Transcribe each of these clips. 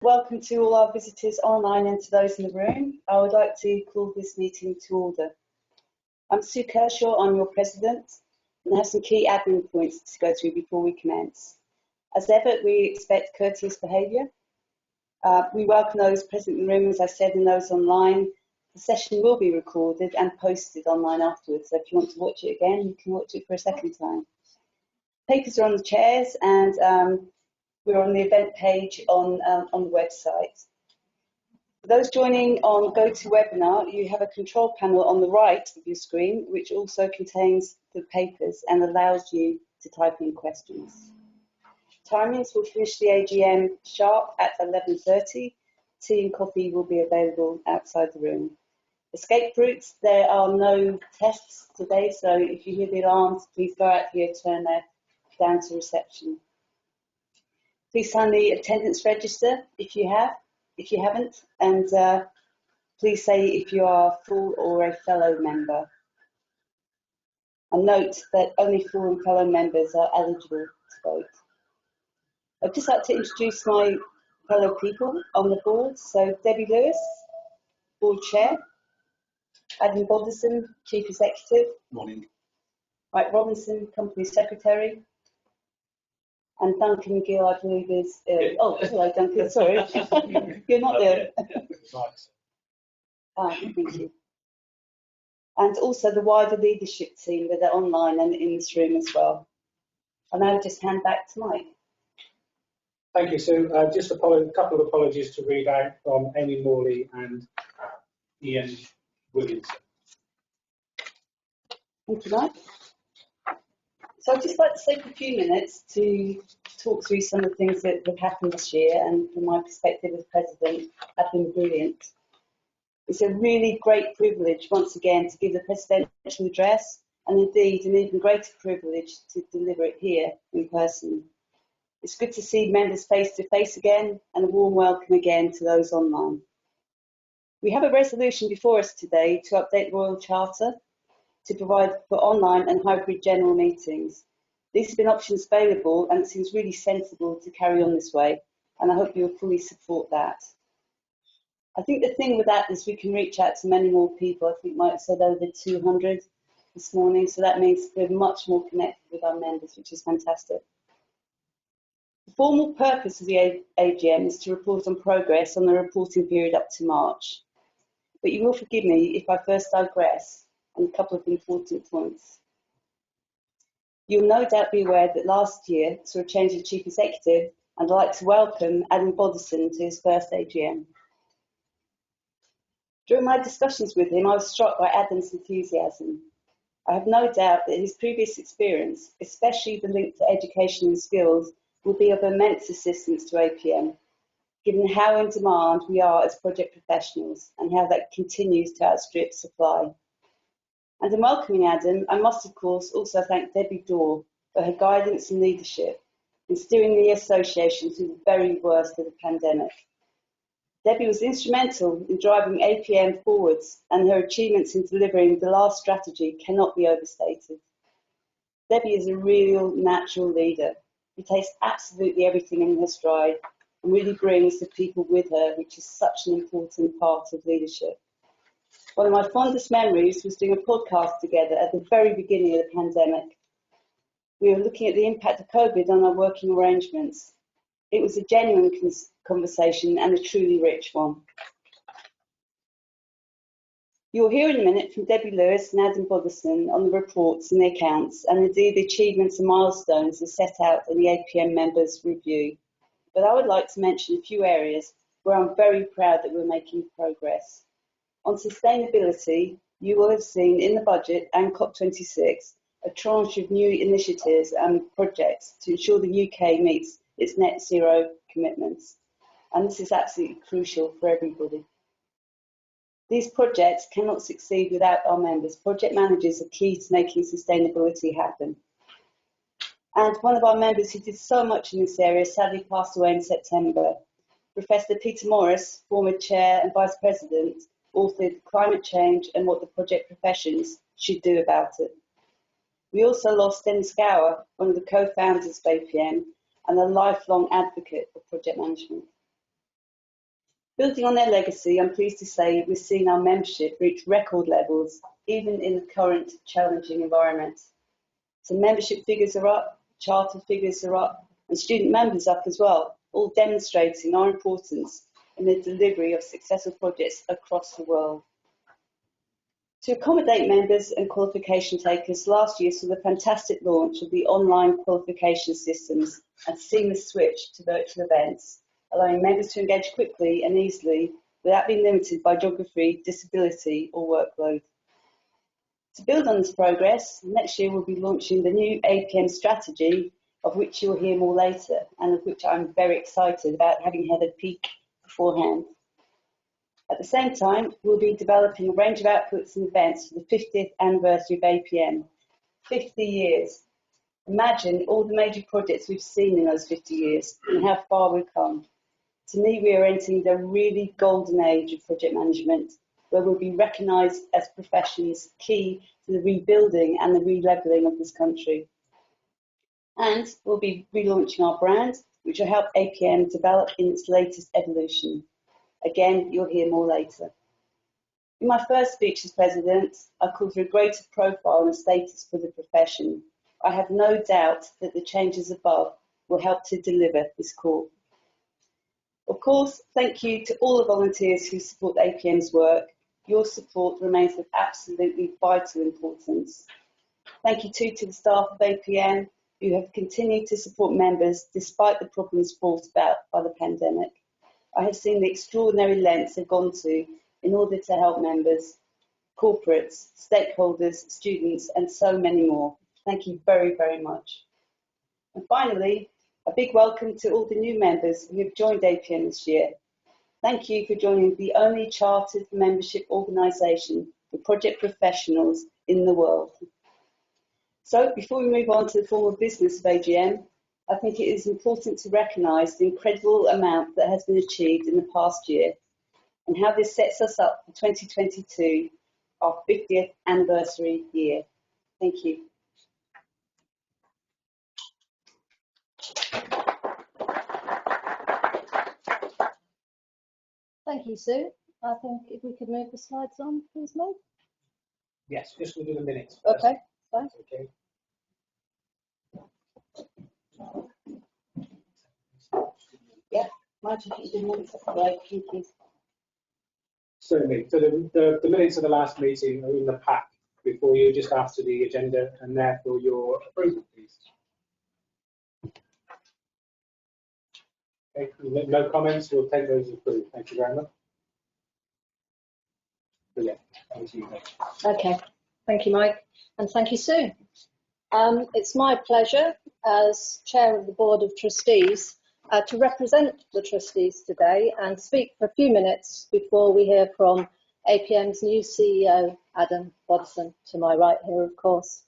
Welcome to all our visitors online and to those in the room. I would like to call this meeting to order. I'm Sue Kershaw, I'm your President, and I have some key admin points to go through before we commence. As ever, we expect courteous behaviour. We welcome those present in the room, as I said, and those online. The session will be recorded and posted online afterwards, so if you want to watch it again, you can watch it for a second time. Papers are on the chairs, and we're on the event page on the website. For those joining on GoToWebinar, you have a control panel on the right of your screen, which also contains the papers and allows you to type in questions. Timings will finish the AGM sharp at 11:30. Tea and coffee will be available outside the room. Escape routes, there are no tests today, so if you hear the alarms, please go out here, turn left, down to reception. Please sign the attendance register if you haven't, and please say if you are full or a fellow member. And note that only full and fellow members are eligible to vote. I'd just like to introduce my fellow people on the board. So Debbie Lewis, Board Chair. Adam Bodison, Chief Executive. Morning. Mike Robinson, Company Secretary. And Duncan Gill, I believe, is... oh, hello, Duncan, sorry. You're not there. Thank you. And also the wider leadership team that are online and in this room as well. And I'll just hand back to Mike. Thank you, Sue. Just a couple of apologies to read out from Amy Morley and Ian Williamson. Thank you, Mike. So I'd just like to take a few minutes to talk through some of the things that have happened this year, and from my perspective as President, have been brilliant. It's a really great privilege, once again, to give the presidential address, and indeed an even greater privilege to deliver it here in person. It's good to see members face to face again, and a warm welcome again to those online. We have a resolution before us today to update the Royal Charter to provide for online and hybrid general meetings. These have been options available, and it seems really sensible to carry on this way, and I hope you'll fully support that. I think the thing with that is we can reach out to many more people. I think Mike said over 200 this morning, so that means we're much more connected with our members, which is fantastic. The formal purpose of the AGM is to report on progress on the reporting period up to March. But you will forgive me if I first digress on a couple of important points. You'll no doubt be aware that last year saw a change of Chief Executive, and I'd like to welcome Adam Bodison to his first AGM. During my discussions with him, I was struck by Adam's enthusiasm. I have no doubt that his previous experience, especially the link to education and skills, will be of immense assistance to APM, given how in demand we are as project professionals and how that continues to outstrip supply. And in welcoming Adam, I must of course also thank Debbie Dorr for her guidance and leadership in steering the association through the very worst of the pandemic. Debbie was instrumental in driving APM forwards, and her achievements in delivering the last strategy cannot be overstated. Debbie is a real natural leader who takes absolutely everything in her stride and really brings the people with her, which is such an important part of leadership. One of my fondest memories was doing a podcast together at the very beginning of the pandemic. We were looking at the impact of COVID on our working arrangements. It was a genuine conversation and a truly rich one. You'll hear in a minute from Debbie Lewis and Adam Bodison on the reports and the accounts, and indeed the achievements and milestones are set out in the APM members' review. But I would like to mention a few areas where I'm very proud that we're making progress. On sustainability, you will have seen in the budget and COP26 a tranche of new initiatives and projects to ensure the UK meets its net zero commitments. And this is absolutely crucial for everybody. These projects cannot succeed without our members. Project managers are key to making sustainability happen. And one of our members who did so much in this area sadly passed away in September. Professor Peter Morris, former chair and vice president, authored Climate Change and What the Project Professions Should Do About It. We also lost Dennis Gower, one of the co-founders of APM and a lifelong advocate of project management. Building on their legacy, I'm pleased to say we're seeing our membership reach record levels, even in the current challenging environment. So membership figures are up, charter figures are up, and student members up as well, all demonstrating our importance in the delivery of successful projects across the world. To accommodate members and qualification takers, last year saw the fantastic launch of the online qualification systems and seamless switch to virtual events, allowing members to engage quickly and easily without being limited by geography, disability or workload. To build on this progress, next year we'll be launching the new APM strategy, of which you'll hear more later, and of which I'm very excited about, having had a peek beforehand. At the same time, we'll be developing a range of outputs and events for the 50th anniversary of APM. 50 years. Imagine all the major projects we've seen in those 50 years and how far we've come. To me, we are entering the really golden age of project management, where we'll be recognised as professions key to the rebuilding and the re-levelling of this country. And we'll be relaunching our brand, which will help APM develop in its latest evolution. Again, you'll hear more later. In my first speech as President, I called for a greater profile and status for the profession. I have no doubt that the changes above will help to deliver this call. Of course, thank you to all the volunteers who support APM's work. Your support remains of absolutely vital importance. Thank you too to the staff of APM who have continued to support members despite the problems brought about by the pandemic. I have seen the extraordinary lengths they've gone to in order to help members, corporates, stakeholders, students, and so many more. Thank you very, very much. And finally, a big welcome to all the new members who have joined APM this year. Thank you for joining the only chartered membership organisation for project professionals in the world. So before we move on to the formal business of AGM, I think it is important to recognise the incredible amount that has been achieved in the past year and how this sets us up for 2022, our 50th anniversary year. Thank you. Thank you, Sue. I think if we could move the slides on, please, Mo. Yes, just we'll do the minutes first. Okay, fine. Okay. Yeah, might have been minutes. Right, thank you. Certainly. So the minutes of the last meeting are in the pack before you, just after the agenda, and therefore your approval, please. Okay, no comments, we'll take those as approved. Thank you very much. Brilliant. Thank you. Okay, thank you, Mike, and thank you, Sue. It's my pleasure as Chair of the Board of Trustees to represent the trustees today and speak for a few minutes before we hear from APM's new CEO, Adam Bodson, to my right here, of course.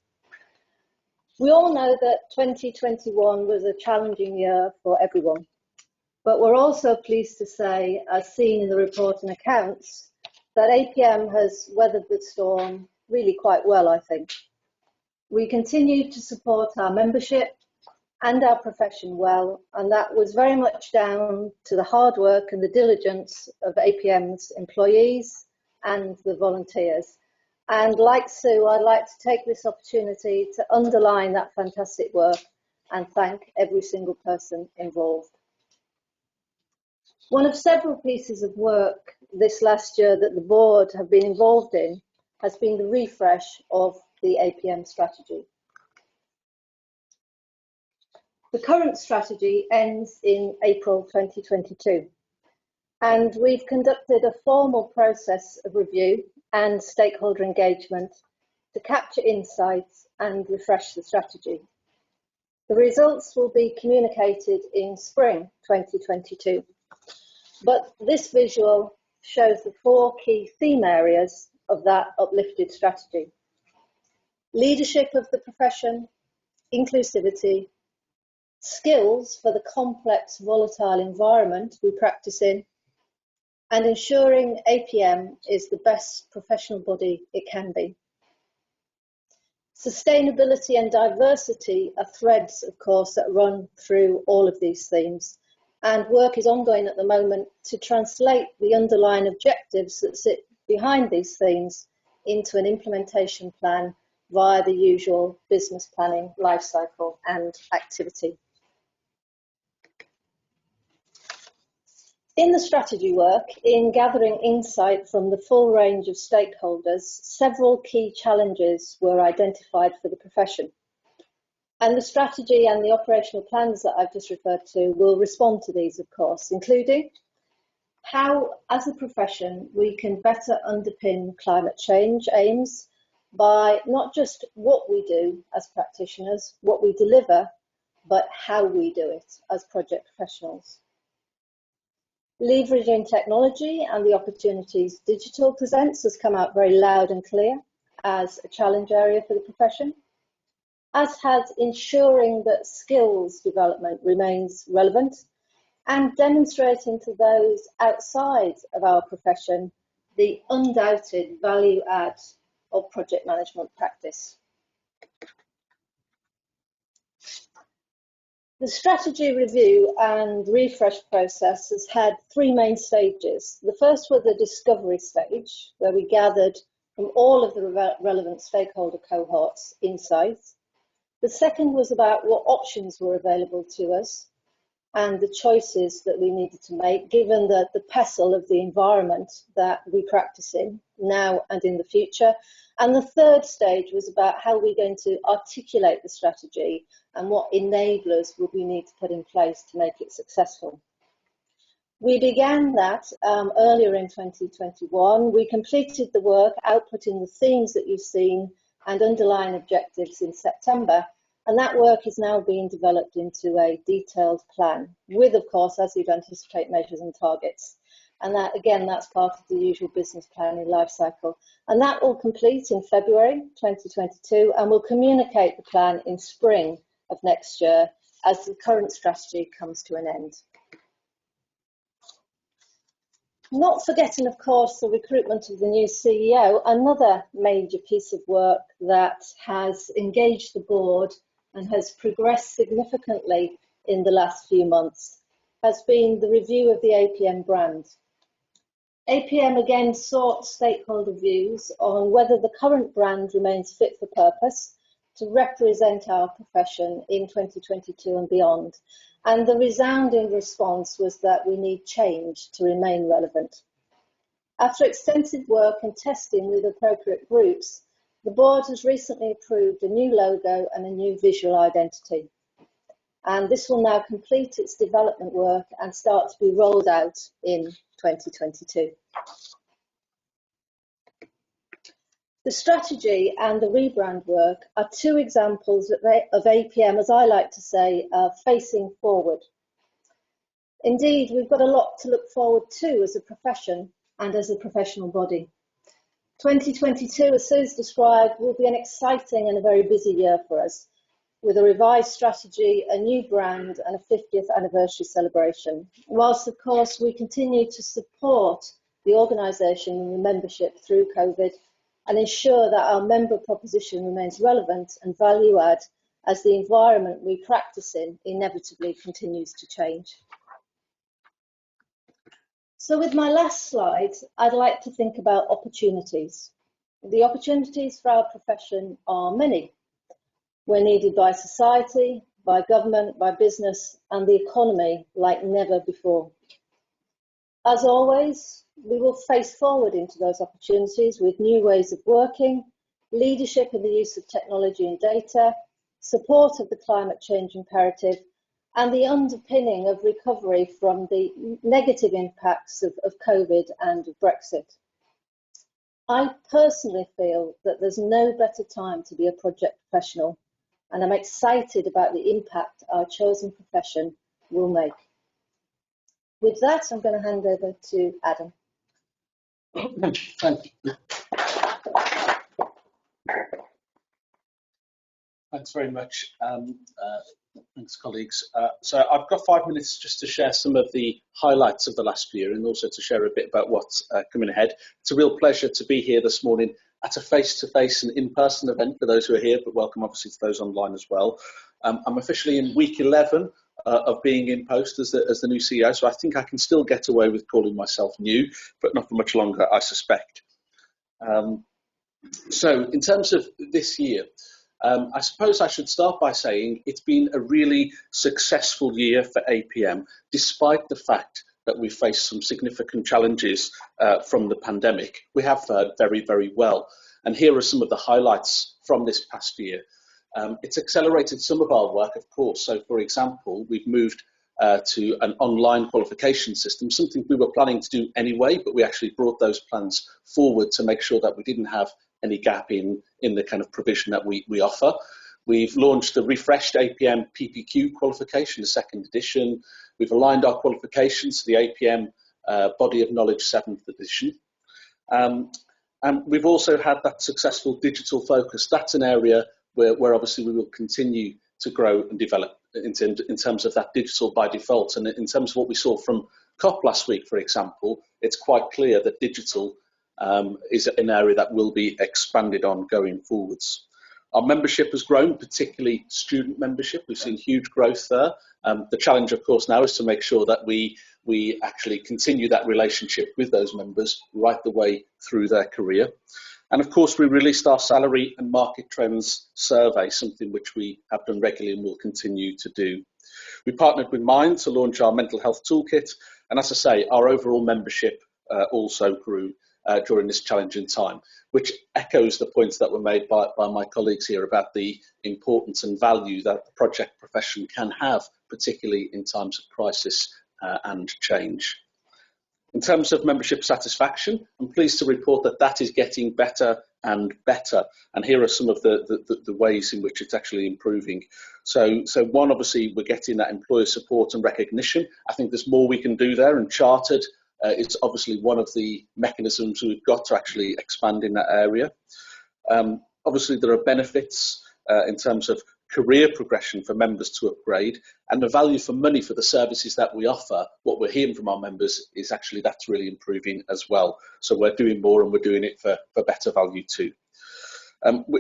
We all know that 2021 was a challenging year for everyone, but we're also pleased to say, as seen in the report and accounts, that APM has weathered the storm really quite well, I think. We continue to support our membership and our profession well, and that was very much down to the hard work and the diligence of APM's employees and the volunteers. And like Sue, I'd like to take this opportunity to underline that fantastic work and thank every single person involved. One of several pieces of work this last year that the board have been involved in has been the refresh of the APM strategy. The current strategy ends in April 2022, and we've conducted a formal process of review and stakeholder engagement to capture insights and refresh the strategy. The results will be communicated in spring 2022, but this visual shows the 4 key theme areas of that uplifted strategy: leadership of the profession, inclusivity, skills for the complex, volatile environment we practice in, and ensuring APM is the best professional body it can be. Sustainability and diversity are threads, of course, that run through all of these themes, and work is ongoing at the moment to translate the underlying objectives that sit behind these themes into an implementation plan via the usual business planning lifecycle and activity. In the strategy work, in gathering insight from the full range of stakeholders, several key challenges were identified for the profession. And the strategy and the operational plans that I've just referred to will respond to these, of course, including how, as a profession, we can better underpin climate change aims by not just what we do as practitioners, what we deliver, but how we do it as project professionals. Leveraging technology and the opportunities digital presents has come out very loud and clear as a challenge area for the profession, as has ensuring that skills development remains relevant and demonstrating to those outside of our profession the undoubted value add of project management practice. The strategy review and refresh process has had three main stages. The first was the discovery stage, where we gathered from all of the relevant stakeholder cohorts insights. The second was about what options were available to us and the choices that we needed to make, given the pestle of the environment that we practice in now and in the future. And the third stage was about how we're going to articulate the strategy and what enablers would we need to put in place to make it successful. We began that earlier in 2021. We completed the work, outputting the themes that you've seen and underlying objectives in September. And that work is now being developed into a detailed plan with, of course, as you'd anticipate, measures and targets. And that, again, that's part of the usual business planning life cycle. And that will complete in February 2022, and we'll communicate the plan in spring of next year as the current strategy comes to an end. Not forgetting, of course, the recruitment of the new CEO, another major piece of work that has engaged the board and has progressed significantly in the last few months has been the review of the APM brand. APM again sought stakeholder views on whether the current brand remains fit for purpose to represent our profession in 2022 and beyond. And the resounding response was that we need change to remain relevant. After extensive work and testing with appropriate groups, the board has recently approved a new logo and a new visual identity. And this will now complete its development work and start to be rolled out in 2022. The strategy and the rebrand work are two examples of APM, as I like to say, facing forward. Indeed, we've got a lot to look forward to as a profession and as a professional body. 2022, as Sue's described, will be an exciting and a very busy year for us, with a revised strategy, a new brand and a 50th anniversary celebration. Whilst, of course, we continue to support the organisation and the membership through COVID and ensure that our member proposition remains relevant and value add as the environment we practice in inevitably continues to change. So with my last slide, I'd like to think about opportunities. The opportunities for our profession are many. We're needed by society, by government, by business, and the economy like never before. As always, we will face forward into those opportunities with new ways of working, leadership in the use of technology and data, support of the climate change imperative, and the underpinning of recovery from the negative impacts of COVID and of Brexit. I personally feel that there's no better time to be a project professional, and I'm excited about the impact our chosen profession will make. With that, I'm going to hand over to Adam. Thank you. Thanks very much. Thanks, colleagues. So I've got 5 minutes just to share some of the highlights of the last year and also to share a bit about what's coming ahead. It's a real pleasure to be here this morning at a face-to-face and in-person event for those who are here, but welcome obviously to those online as well. I'm officially in week 11 of being in post as the new CEO, so I think I can still get away with calling myself new, but not for much longer, I suspect. So in terms of this year, I suppose I should start by saying it's been a really successful year for APM, despite the fact that we faced some significant challenges from the pandemic. We have fared very, very well. And here are some of the highlights from this past year. It's accelerated some of our work, of course. So, for example, we've moved to an online qualification system, something we were planning to do anyway, but we actually brought those plans forward to make sure that we didn't have any gap in the kind of provision that we offer. We've launched the refreshed APM PPQ qualification, the second edition. We've aligned our qualifications to the APM Body of Knowledge 7th edition. And we've also had that successful digital focus. That's an area where obviously we will continue to grow and develop in terms of that digital by default. And in terms of what we saw from COP last week, for example, it's quite clear that digital is an area that will be expanded on going forwards. Our membership has grown, particularly student membership. We've seen huge growth there. The challenge, of course, now is to make sure that we actually continue that relationship with those members right the way through their career. And of course, we released our salary and market trends survey, something which we have done regularly and will continue to do. We partnered with Mind to launch our mental health toolkit. And as I say, our overall membership also grew during this challenging time, which echoes the points that were made by my colleagues here about the importance and value that the project profession can have, particularly in times of crisis and change. In terms of membership satisfaction, I'm pleased to report that that is getting better and better. And here are some of the ways in which it's actually improving. So one, obviously, we're getting that employer support and recognition. I think there's more we can do there, and Chartered it's obviously one of the mechanisms we've got to actually expand in that area. Obviously, there are benefits in terms of career progression for members to upgrade, and the value for money for the services that we offer. What we're hearing from our members is actually that's really improving as well. So we're doing more, and we're doing it for better value too.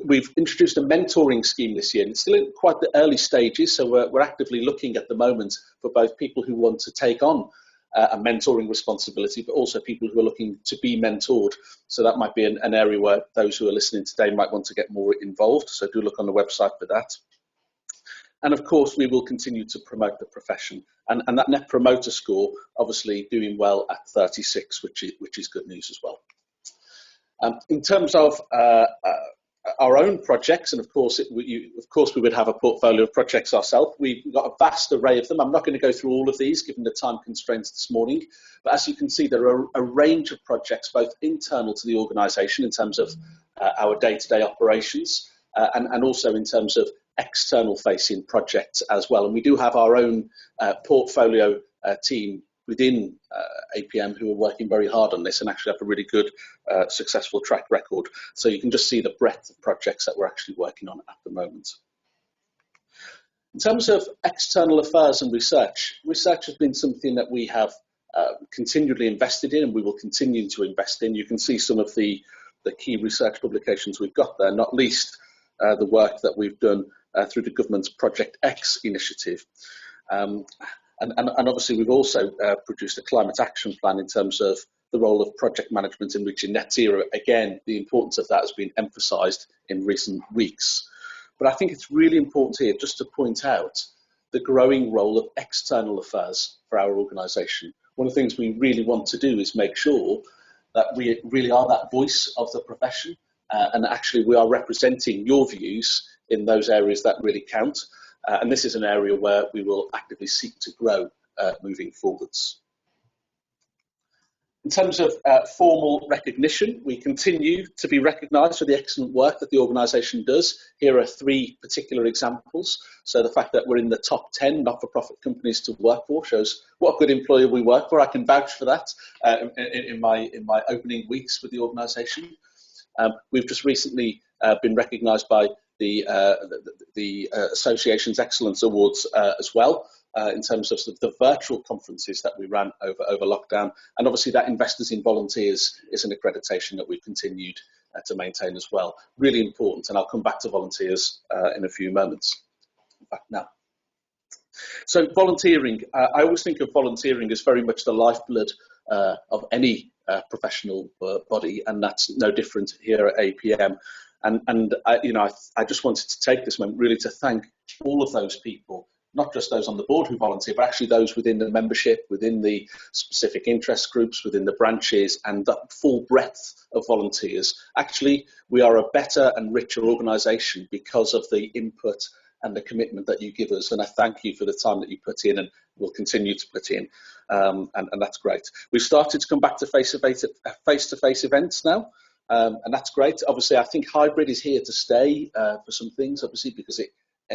We've introduced a mentoring scheme this year, and it's still in quite the early stages, so we're actively looking at the moment for both people who want to take on a mentoring responsibility, but also people who are looking to be mentored. So that might be an area where those who are listening today might want to get more involved. So do look on the website for that. And of course, we will continue to promote the profession. And that Net Promoter Score, obviously doing well at 36, which is good news as well. In terms of our own projects, and of course we would have a portfolio of projects ourselves. We've got a vast array of them. I'm not going to go through all of these given the time constraints this morning, but as you can see, there are a range of projects, both internal to the organisation in terms of our day-to-day operations, and also in terms of external facing projects as well. And we do have our own portfolio team within APM who are working very hard on this and actually have a really good successful track record. So you can just see the breadth of projects that we're actually working on at the moment. In terms of external affairs and research has been something that we have continually invested in, and we will continue to invest in. You can see some of the key research publications we've got there, not least the work that we've done through the government's Project X initiative. And obviously, we've also produced a climate action plan in terms of the role of project management in reaching net zero. Again, the importance of that has been emphasised in recent weeks. But I think it's really important here just to point out the growing role of external affairs for our organisation. One of the things we really want to do is make sure that we really are that voice of the profession, and actually we are representing your views in those areas that really count. And this is an area where we will actively seek to grow moving forwards. In terms of formal recognition, we continue to be recognised for the excellent work that the organisation does. Here are 3 particular examples. So the fact that we're in the top 10 not-for-profit companies to work for shows what a good employer we work for. I can vouch for that in my opening weeks with the organisation. We've just recently been recognised by the Association's Excellence Awards as well, in terms of the virtual conferences that we ran over lockdown. And obviously that Investors in Volunteers is an accreditation that we've continued to maintain as well. Really important, and I'll come back to volunteers in a few moments. In fact, now. So volunteering, I always think of volunteering as very much the lifeblood of any professional body, and that's no different here at APM. And I just wanted to take this moment really to thank all of those people, not just those on the board who volunteer, but actually those within the membership, within the specific interest groups, within the branches, and the full breadth of volunteers. Actually, we are a better and richer organisation because of the input and the commitment that you give us. And I thank you for the time that you put in and will continue to put in. And that's great. We've started to come back to face-to-face events now. And that's great. Obviously, I think hybrid is here to stay for some things, obviously, because it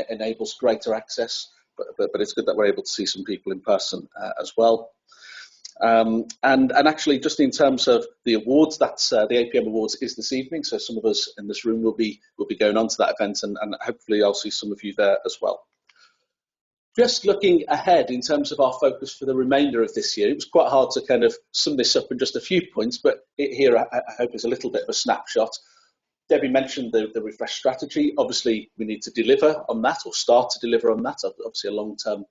enables greater access. But it's good that we're able to see some people in person as well. And actually, just in terms of the awards, that's the APM Awards is this evening. So some of us in this room will be going on to that event, and hopefully I'll see some of you there as well. Just looking ahead in terms of our focus for the remainder of this year, it was quite hard to kind of sum this up in just a few points, but here I hope is a little bit of a snapshot. Debbie mentioned the refresh strategy. Obviously, we need to deliver on that, or start to deliver on that. Obviously, a long-term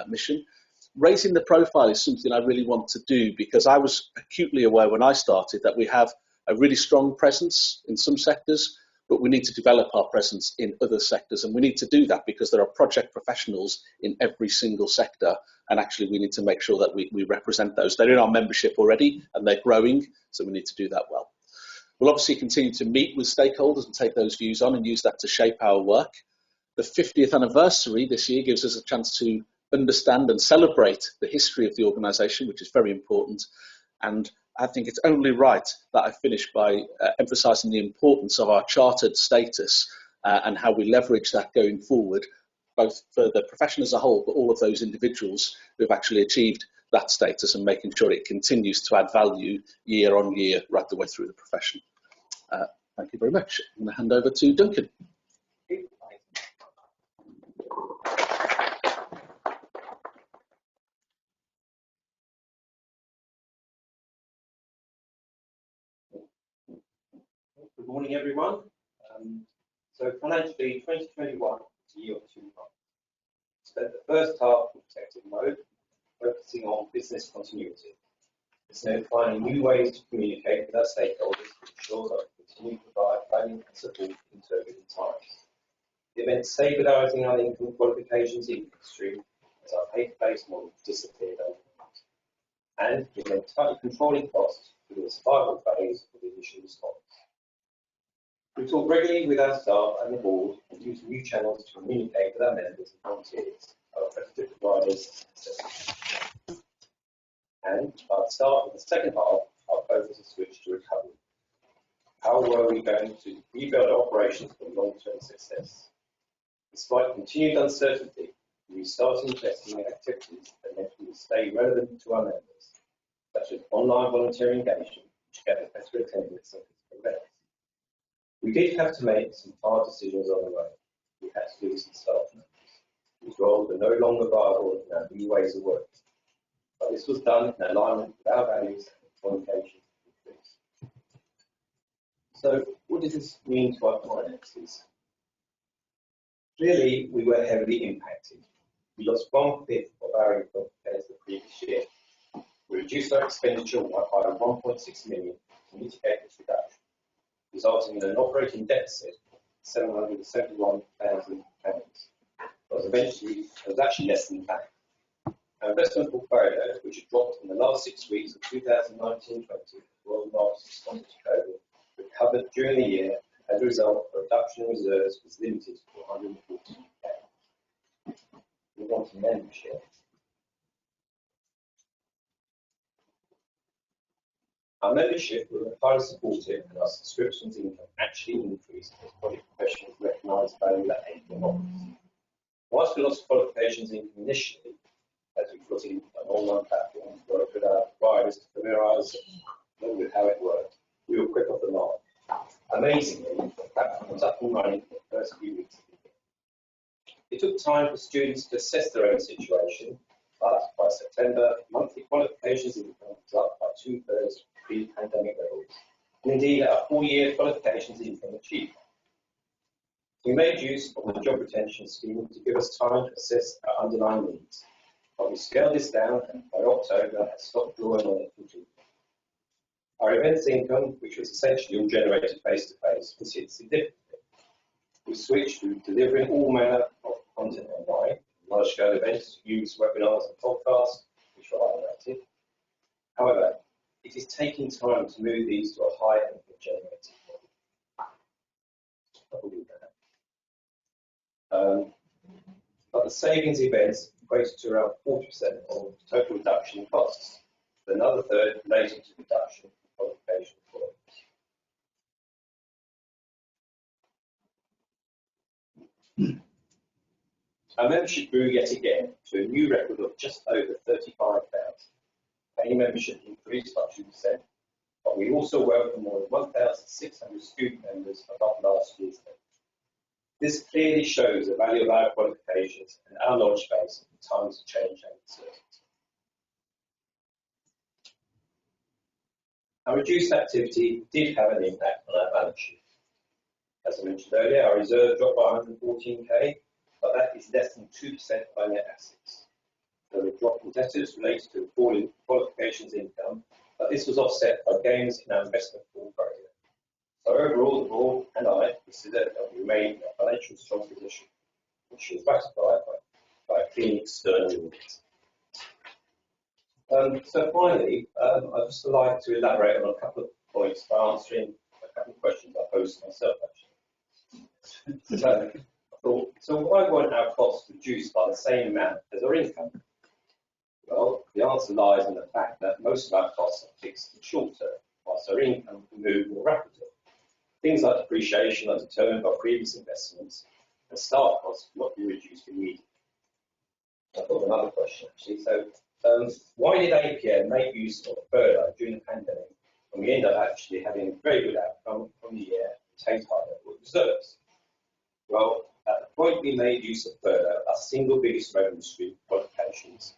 mission. Raising the profile is something I really want to do, because I was acutely aware when I started that we have a really strong presence in some sectors, but we need to develop our presence in other sectors. And we need to do that because there are project professionals in every single sector. And actually, we need to make sure that we represent those. They're in our membership already and they're growing, so we need to do that well. We'll obviously continue to meet with stakeholders and take those views on and use that to shape our work. The 50th anniversary this year gives us a chance to understand and celebrate the history of the organisation, which is very important. And I think it's only right that I finish by emphasising the importance of our chartered status and how we leverage that going forward, both for the profession as a whole, but all of those individuals who have actually achieved that status, and making sure it continues to add value year on year right the way through the profession. Thank you very much. I'm going to hand over to Duncan. Good morning, everyone. So financially, 2021 was a year of two halves. Spent the first half in protective mode, focusing on business continuity. It's now finding new ways to communicate with our stakeholders to ensure that we continue to provide value and support in turbulent times. The event stabilising our income qualifications income stream as our pay-based model disappeared overnight. And we remain tightly controlling costs through the survival phase of the initial response. We talk regularly with our staff and the board and use new channels to communicate with our members and volunteers, our accredited providers, and And at the start of the second half, our focus is switched to recovery. How were we going to rebuild operations for long-term success? Despite continued uncertainty, we started investing in activities that meant we would stay relevant to our members, such as online volunteer engagement, which gathered better attendance and physical events. We did have to make some hard decisions on the way. We had to lose some staff members, whose roles were no longer viable in our new ways of working. But this was done in alignment with our values and communication. So, what does this mean to our finances? Clearly, we were heavily impacted. We lost 1/5 of our income compared to the previous year. We reduced our expenditure by 1.6 million to mitigate this reduction, resulting in an operating deficit of £771,000. It was actually less than that. Our investment portfolio, which had dropped in the last 6 weeks of 2019-20, world markets responded to COVID, recovered during the year. As a result, the reduction in reserves was limited to 114,000. We want to membership. Our membership was highly supportive, and our subscriptions income actually increased as body professionals recognised value that APM offers. Whilst we lost qualifications income initially, as we put in an online platform, worked with our providers to familiarise them with how it worked, we were quick off the mark. Amazingly, the platform was up and running for the first few weeks of the year. It took time for students to assess their own situation, but by September, monthly qualifications income was up by 2/3 pre-pandemic levels, and indeed our full-year qualifications income achieved. We made use of the job retention scheme to give us time to assess our underlying needs, but we scaled this down and by October had stopped drawing on it completely. Our events income, which was essentially all generated face-to-face, was hit significantly. We switched to delivering all manner of content online, large-scale events, use webinars and podcasts, which were automated. However, it is taking time to move these to a high income generating model. I believe that. But the savings events equated to around 40% of total reduction in costs, with another third related to reduction in qualification requirements. Our membership grew yet again to a new record of just over 35,000. Paying membership increased by 2%, but we also welcomed more than 1,600 student members above last year's level. This clearly shows the value of our qualifications and our knowledge base in times of change and uncertainty. Our reduced activity did have an impact on our balance sheet. As I mentioned earlier, our reserve dropped by 114k, but that is less than 2% of our net assets. There were drop in debtors related to the fall in qualifications income, but this was offset by gains in our investment portfolio. So overall, the board and I consider that we remain in a financially strong position, which is ratified by a clean external audit. So finally, I'd just like to elaborate on a couple of points by answering a couple of questions I posed myself, actually. So why weren't our costs reduced by the same amount as our income? Well, the answer lies in the fact that most of our costs are fixed and short term, whilst our income can move more rapidly. Things like depreciation are determined by previous investments, and staff costs cannot be reduced immediately. I've got another question, actually. So, why did APM make use of furlough during the pandemic when we ended up actually having a very good outcome from the year and retained high level of reserves? Well, at the point we made use of furlough, our single biggest revenue stream, qualifications,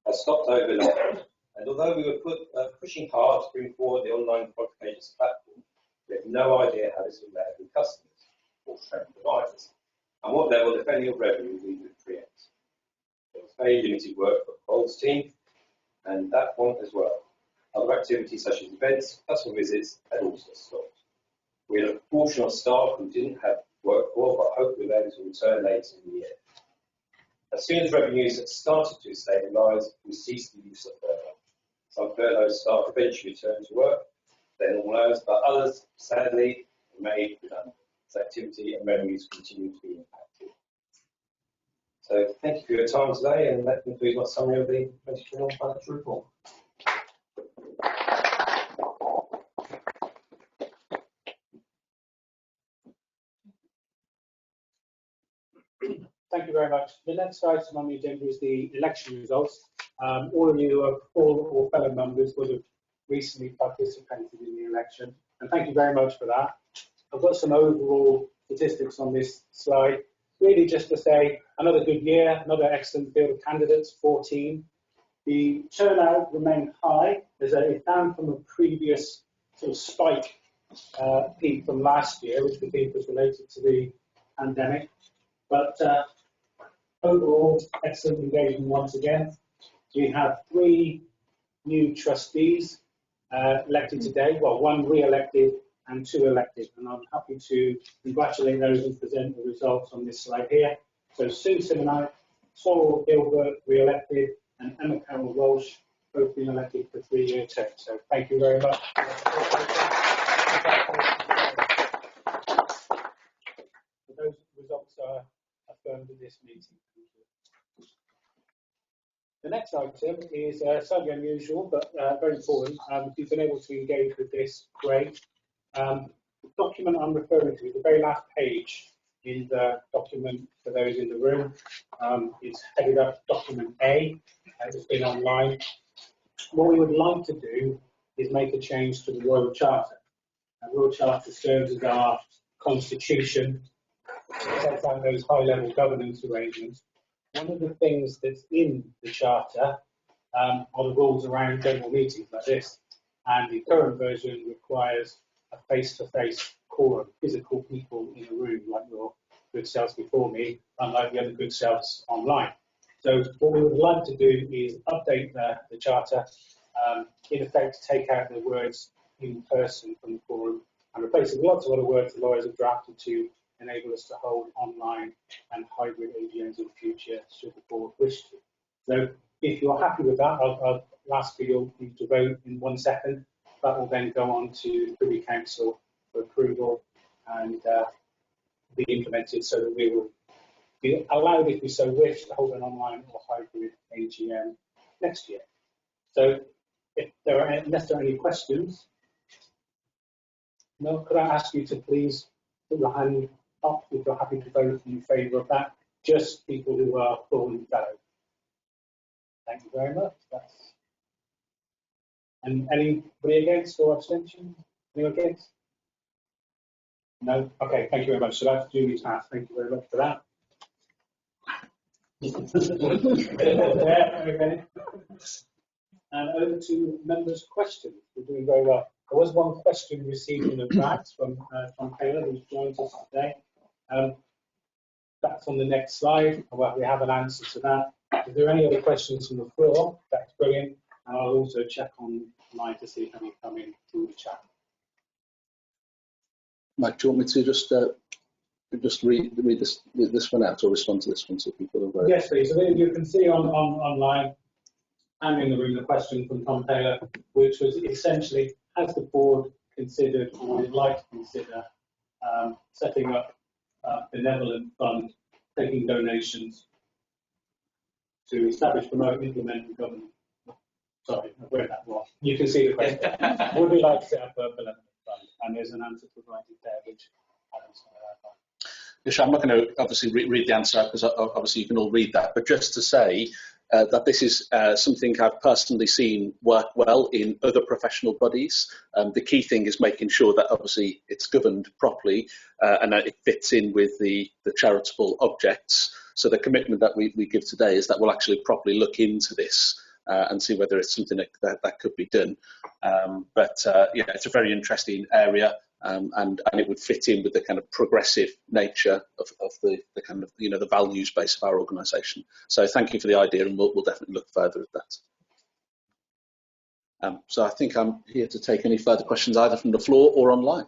has stopped overnight, and although we were pushing hard to bring forward the online qualifications platform, we have no idea how this would land with customers or training providers, and what level, if any, of revenue we would create. There was very limited work for the Quals team, and that point as well. Other activities such as events, customer visits had also stopped. We had a proportion of staff who didn't have work for, but hope we were able to return later in the year. As soon as revenues had started to stabilise, we ceased the use of furlough. Some furlough staff eventually returned to work, then all those, but others, sadly, remained redundant as activity and revenues continued to be impacted. So thank you for your time today, and that concludes my summary of the 2021 financial report. Thank you very much. The next item on the agenda is the election results. All of you who are full or fellow members would have recently participated in the election, and thank you very much for that. I've got some overall statistics on this slide, really just to say another good year, another excellent field of candidates, 14. The turnout remained high. It's down from a previous sort of spike peak from last year, which we think was related to the pandemic. But overall, excellent engagement once again. We have 3 new trustees elected today, well, 1 re-elected and 2 elected, and I'm happy to congratulate those and present the results on this slide here. So Sue Simonite, Saul Gilbert re-elected, and Emma Carroll Walsh both been elected for 3-year terms. So thank you very much. Those results are affirmed in this meeting. The next item is slightly unusual, but very important. If you've been able to engage with this, great. The document I'm referring to, the very last page in the document for those in the room, it's headed up Document A. It's been online. What we would like to do is make a change to the Royal Charter. The Royal Charter serves as our constitution. It sets out those high-level governance arrangements. One of the things that's in the Charter are the rules around general meetings like this, and the current version requires a face-to-face quorum, physical people in a room like you're good selves before me, unlike the other good selves online. So what we would like to do is update the charter, in effect take out the words in person from the forum and replace it with lots of other words the lawyers have drafted to enable us to hold online and hybrid AGMs in the future should the board wish to. So if you're happy with that, I'll ask for you to vote in 1 second. That will then go on to the Privy Council for approval and be implemented so that we will be allowed, if we so wish, to hold an online or hybrid AGM next year. So unless there are any questions, no, could I ask you to please put your hand up if you're happy to vote in favour of that? Just people who are full and fellow. Thank you very much. And anybody against or abstention? Anyone against? No? Okay, thank you very much. So that's duly passed. Thank you very much for that. Okay. And over to members' questions. We're doing very well. There was one question received in advance from Taylor, who's joined us today. That's on the next slide. Well, we have an answer to that. If there are any other questions from the floor, that's brilliant. And I'll also check online to see if any come in through the chat. Mike, do you want me to just read this one out or respond to this one so people are aware? Yes, please. So you can see online and in the room the question from Tom Taylor, which was essentially, has the board considered or would it like to consider setting up a benevolent fund, taking donations to establish, promote, implement and govern. Sorry, I've read that wrong. You can see the question. Would we like to set up a benevolent fund? And there's an answer provided there, which Adam's going to add. Yes, I'm not going to obviously read the answer because obviously you can all read that, but just to say that this is something I've personally seen work well in other professional bodies. The key thing is making sure that obviously it's governed properly and that it fits in with the charitable objects. So the commitment that we give today is that we'll actually properly look into this and see whether it's something that could be done. Yeah, it's a very interesting area. And it would fit in with the kind of progressive nature of the kind of, the values base of our organisation. So thank you for the idea, and we'll definitely look further at that. So I think I'm here to take any further questions either from the floor or online.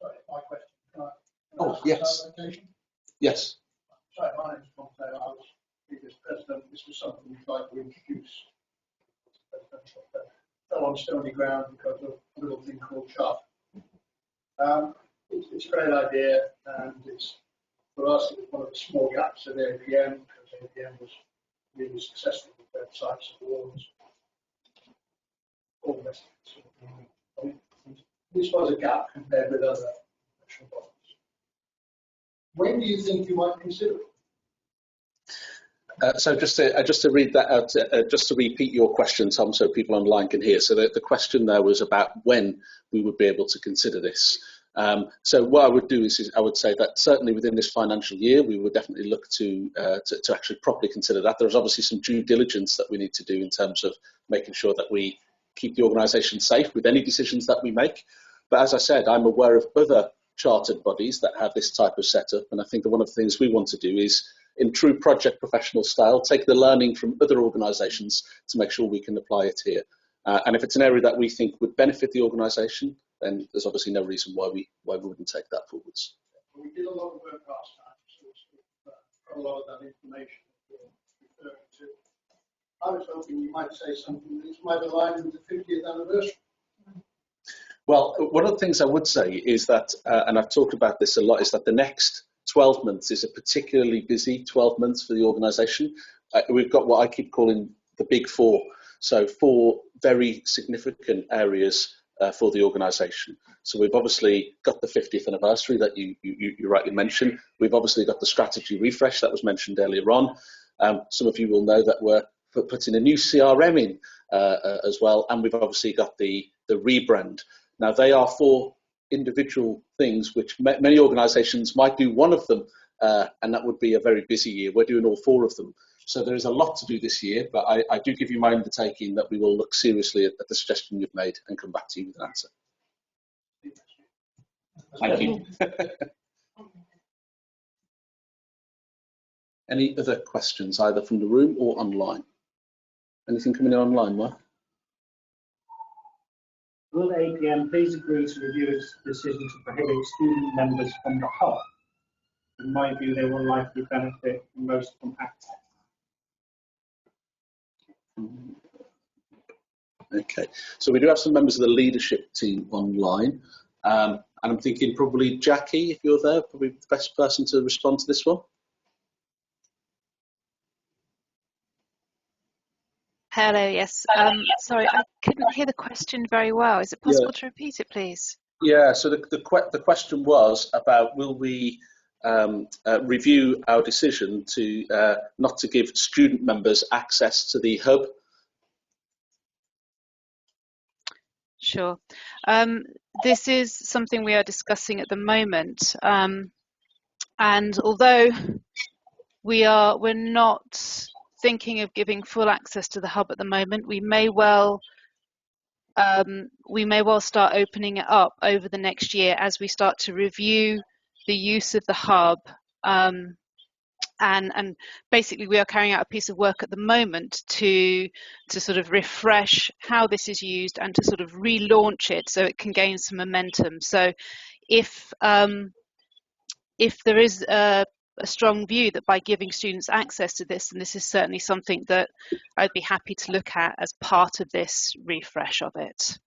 Sorry, my question. Oh, yes. Yes. Sorry, my name is Tom Taylor. I was previous president. This was something we'd like to introduce. Fell on stony ground because of a little thing called chart. It's a great idea, and it's for us it was one of the small gaps at APM because APM was really successful with websites, awards, all the rest of it. This was a gap compared with other professional bodies. When do you think you might consider it? So just to read that out, just to repeat your question, Tom, so people online can hear. So the question there was about when we would be able to consider this. So what I would do is I would say that certainly within this financial year, we would definitely look to actually properly consider that. There's obviously some due diligence that we need to do in terms of making sure that we keep the organisation safe with any decisions that we make. But as I said, I'm aware of other chartered bodies that have this type of setup, and I think that one of the things we want to do is, in true project professional style, take the learning from other organisations to make sure we can apply it here. And if it's an area that we think would benefit the organisation, then there's obviously no reason why we wouldn't take that forwards. We did a lot of work last time, so we've got a lot of that information that we're referring to. I was hoping you might say something that might align with the 50th anniversary. Well, one of the things I would say is that, and I've talked about this a lot, is that the next 12 months is a particularly busy 12 months for the organisation. We've got what I keep calling the big four. So 4 very significant areas for the organisation. So we've obviously got the 50th anniversary that you rightly mentioned. We've obviously got the strategy refresh that was mentioned earlier on. Some of you will know that we're putting a new CRM in as well. And we've obviously got the rebrand. Now they are 4 individual things which many organisations might do one of them, and that would be a very busy year. We're doing all 4 of them. So there is a lot to do this year, but I do give you my undertaking that we will look seriously at the suggestion you've made and come back to you with an answer. Thank you. Any other questions, either from the room or online? Anything coming in online, Mark? Will the APM please agree to review its decision to prohibit student members from the hub? In my view, they will likely benefit most from access. Okay, so we do have some members of the leadership team online, and I'm thinking probably Jackie, if you're there, probably the best person to respond to this one. Hello, yes. Sorry, I couldn't hear the question very well. Is it possible to repeat it, please? Yeah, so the question was about, will we review our decision to not to give student members access to the hub? Sure. This is something we are discussing at the moment, and although we're not thinking of giving full access to the hub at the moment, we may well start opening it up over the next year as we start to review the use of the hub. And basically we are carrying out a piece of work at the moment to sort of refresh how this is used and to sort of relaunch it so it can gain some momentum. So if there is a strong view that by giving students access to this, and this is certainly something that I'd be happy to look at as part of this refresh of it.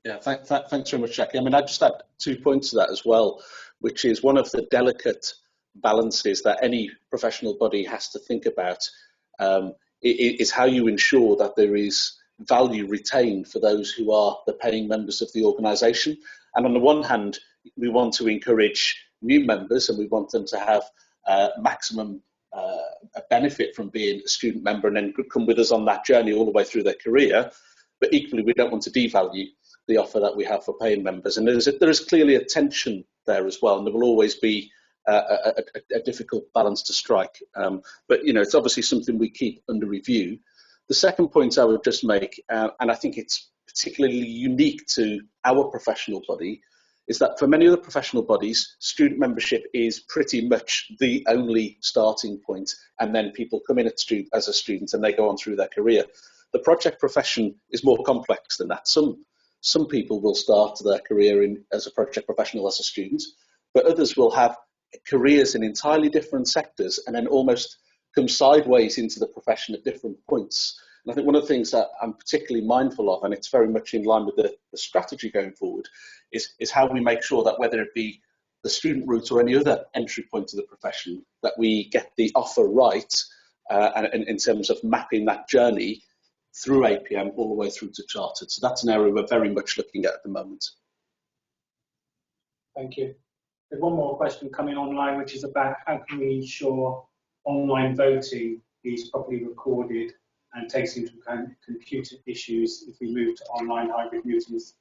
Yeah, thanks very much, Jackie. I mean, I just add 2 points to that as well, which is one of the delicate balances that any professional body has to think about, is how you ensure that there is value retained for those who are the paying members of the organisation. And on the one hand, we want to encourage new members and we want them to have maximum benefit from being a student member and then come with us on that journey all the way through their career. But equally, we don't want to devalue the offer that we have for paying members. And there is clearly a tension there as well, and there will always be a difficult balance to strike. But, you know, it's obviously something we keep under review. The second point I would just make, and I think it's particularly unique to our professional body, is that for many other professional bodies, student membership is pretty much the only starting point, and then people come in as a student and they go on through their career. The project profession is more complex than that. Some people will start their career as a project professional as a student, but others will have careers in entirely different sectors and then almost come sideways into the profession at different points. And I think one of the things that I'm particularly mindful of, and it's very much in line with the strategy going forward, is how we make sure that whether it be the student route or any other entry point to the profession, that we get the offer right, and in terms of mapping that journey through APM all the way through to chartered. So that's an area we're very much looking at the moment. Thank you. There's one more question coming online, which is about how can we ensure online voting is properly recorded and takes into account computer issues if we move to online hybrid meetings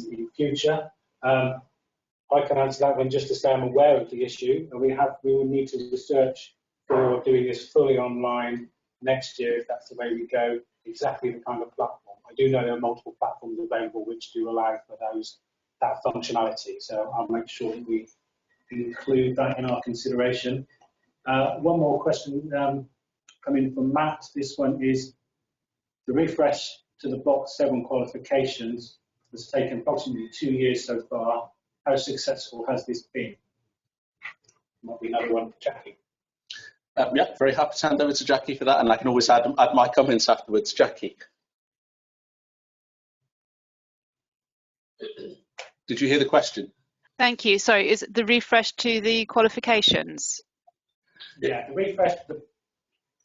in future. I can answer that one just to say I'm aware of the issue, and we will need to research for doing this fully online next year if that's the way we go. Exactly the kind of platform. I do know there are multiple platforms available which do allow for that functionality. So I'll make sure that we include that in our consideration. One more question coming from Matt. This one is the refresh to the Box 7 qualifications has taken approximately 2 years so far. How successful has this been? Might be another one for Jackie. Yeah, very happy to hand over to Jackie for that, and I can always add my comments afterwards. Jackie. Did you hear the question? Thank you. Sorry, is it the refresh to the qualifications? Yeah, the refresh to the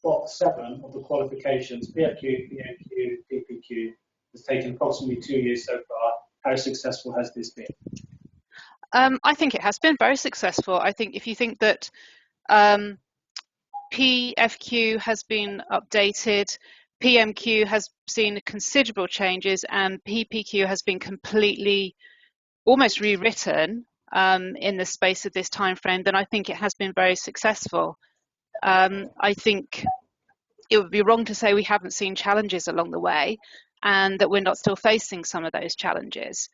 Box 7 of the qualifications, PFQ, PMQ, PPQ, has taken approximately 2 years so far. How successful has this been? I think it has been very successful. I think if you think that PFQ has been updated, PMQ has seen considerable changes, and PPQ has been completely, almost rewritten in the space of this time frame, then I think it has been very successful. I think it would be wrong to say we haven't seen challenges along the way and that we're not still facing some of those challenges.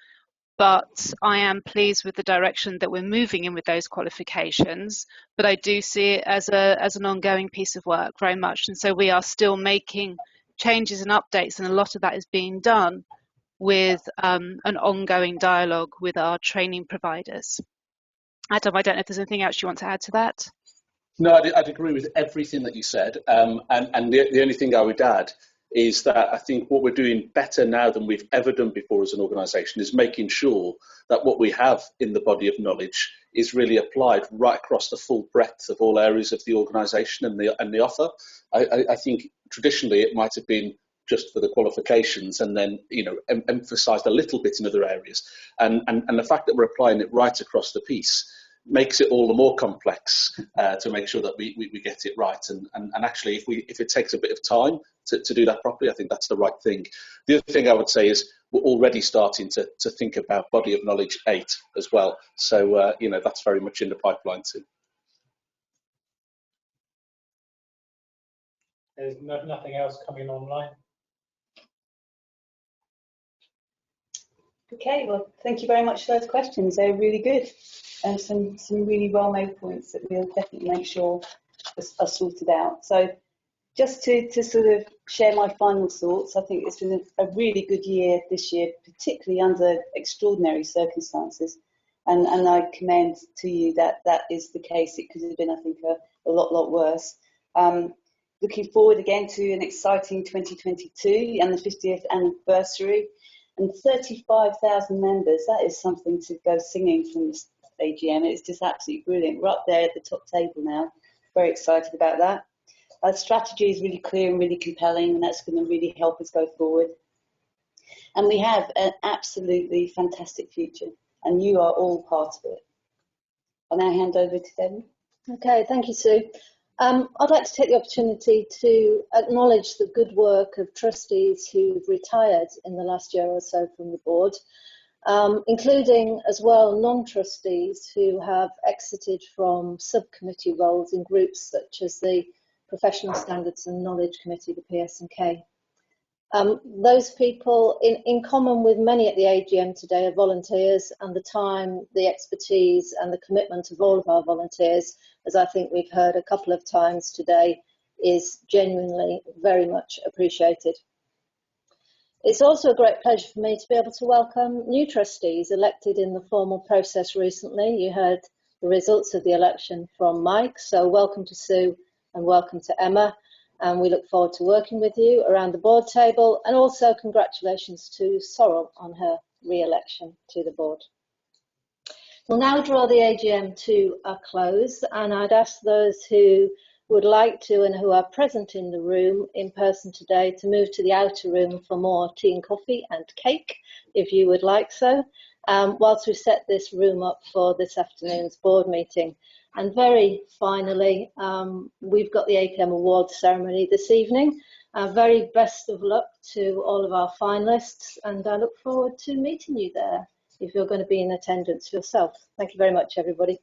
but I am pleased with the direction that we're moving in with those qualifications. But I do see it as an ongoing piece of work very much, and so we are still making changes and updates, and a lot of that is being done with an ongoing dialogue with our training providers. Adam, I don't know if there's anything else you want to add to that. No, I'd agree with everything that you said. And the only thing I would add is that I think what we're doing better now than we've ever done before as an organisation is making sure that what we have in the body of knowledge is really applied right across the full breadth of all areas of the organisation and the offer. I think traditionally it might have been just for the qualifications and then, you know, emphasised a little bit in other areas. And the fact that we're applying it right across the piece makes it all the more complex to make sure that we get it right. And actually, if it takes a bit of time to do that properly, I think that's the right thing. The other thing I would say is we're already starting to think about Body of Knowledge 8 as well. So, you know, that's very much in the pipeline too. There's nothing else coming online. Okay, well, thank you very much for those questions. They're really good, and some really well-made points that we'll definitely make sure are sorted out. So just to sort of share my final thoughts, I think it's been a really good year this year, particularly under extraordinary circumstances. And I commend to you that that is the case. It could have been, I think, a lot worse. Looking forward again to an exciting 2022 and the 50th anniversary. And 35,000 members, that is something to go singing from this AGM. It's just absolutely brilliant. We're up there at the top table now. Very excited about that. Our strategy is really clear and really compelling, and that's going to really help us go forward. And we have an absolutely fantastic future, and you are all part of it. I'll now hand over to Debbie. Okay, thank you, Sue. I'd like to take the opportunity to acknowledge the good work of trustees who've retired in the last year or so from the board, including as well non-trustees who have exited from subcommittee roles in groups such as the Professional Standards and Knowledge Committee, the PSNK. Those people, in common with many at the AGM today, are volunteers, and the time, the expertise and the commitment of all of our volunteers, as I think we've heard a couple of times today, is genuinely very much appreciated. It's also a great pleasure for me to be able to welcome new trustees elected in the formal process recently. You heard the results of the election from Mike, so welcome to Sue and welcome to Emma. And we look forward to working with you around the board table, and also congratulations to Sorrel on her re-election to the board. We'll now draw the AGM to a close, and I'd ask those who would like to and who are present in the room in person today to move to the outer room for more tea and coffee and cake, if you would like so, whilst we set this room up for this afternoon's board meeting. And very finally, we've got the APM Awards ceremony this evening. Very best of luck to all of our finalists, and I look forward to meeting you there if you're going to be in attendance yourself. Thank you very much, everybody.